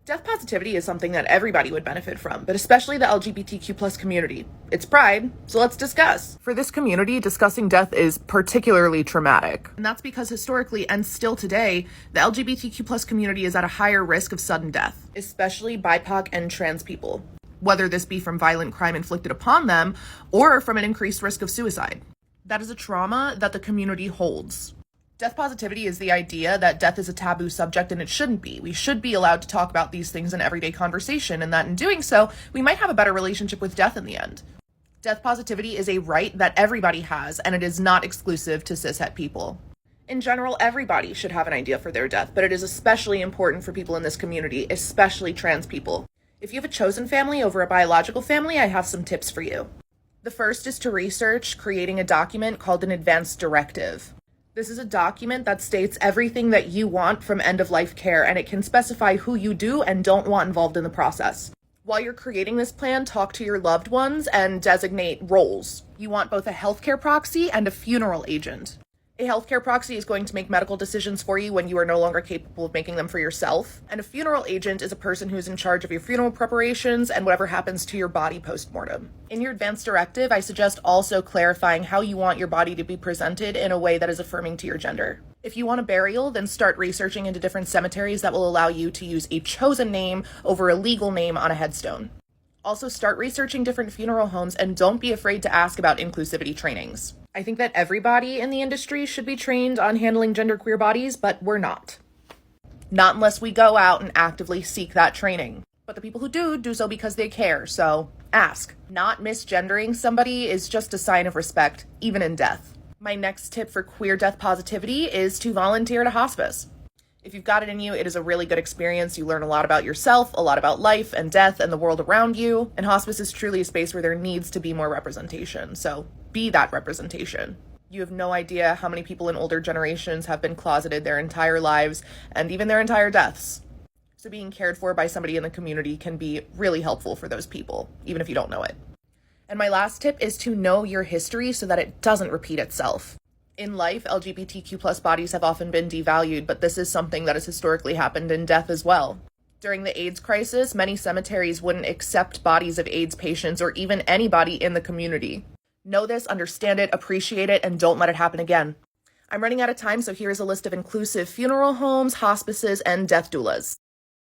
Death positivity is something that everybody would benefit from, but especially the LGBTQ plus community. It's Pride, so let's discuss. For this community, discussing death is particularly traumatic. And that's because historically, and still today, the LGBTQ plus community is at a higher risk of sudden death, especially BIPOC and trans people, whether this be from violent crime inflicted upon them or from an increased risk of suicide. That is a trauma that the community holds. Death positivity is the idea that death is a taboo subject and it shouldn't be. We should be allowed to talk about these things in everyday conversation, and that in doing so, we might have a better relationship with death in the end. Death positivity is a right that everybody has, and it is not exclusive to cishet people. In general, everybody should have an idea for their death, but it is especially important for people in this community, especially trans people. If you have a chosen family over a biological family, I have some tips for you. The first is to research creating a document called an advance directive. This is a document that states everything that you want from end-of-life care, and it can specify who you do and don't want involved in the process. While you're creating this plan, talk to your loved ones and designate roles. You want both a healthcare proxy and a funeral agent. A healthcare proxy is going to make medical decisions for you when you are no longer capable of making them for yourself. And a funeral agent is a person who's in charge of your funeral preparations and whatever happens to your body post-mortem. In your advance directive, I suggest also clarifying how you want your body to be presented in a way that is affirming to your gender. If you want a burial, then start researching into different cemeteries that will allow you to use a chosen name over a legal name on a headstone. Also, start researching different funeral homes and don't be afraid to ask about inclusivity trainings. I think that everybody in the industry should be trained on handling genderqueer bodies, but we're not. Not unless we go out and actively seek that training. But the people who do so because they care, so ask. Not misgendering somebody is just a sign of respect, even in death. My next tip for queer death positivity is to volunteer at a hospice. If you've got it in you, it is a really good experience. You learn a lot about yourself, a lot about life and death and the world around you. And hospice is truly a space where there needs to be more representation. So be that representation. You have no idea how many people in older generations have been closeted their entire lives and even their entire deaths. So being cared for by somebody in the community can be really helpful for those people, even if you don't know it. And my last tip is to know your history so that it doesn't repeat itself. In life, LGBTQ plus bodies have often been devalued, but this is something that has historically happened in death as well. During the AIDS crisis, many cemeteries wouldn't accept bodies of AIDS patients or even anybody in the community. Know this, understand it, appreciate it, and don't let it happen again. I'm running out of time, so here's a list of inclusive funeral homes, hospices, and death doulas.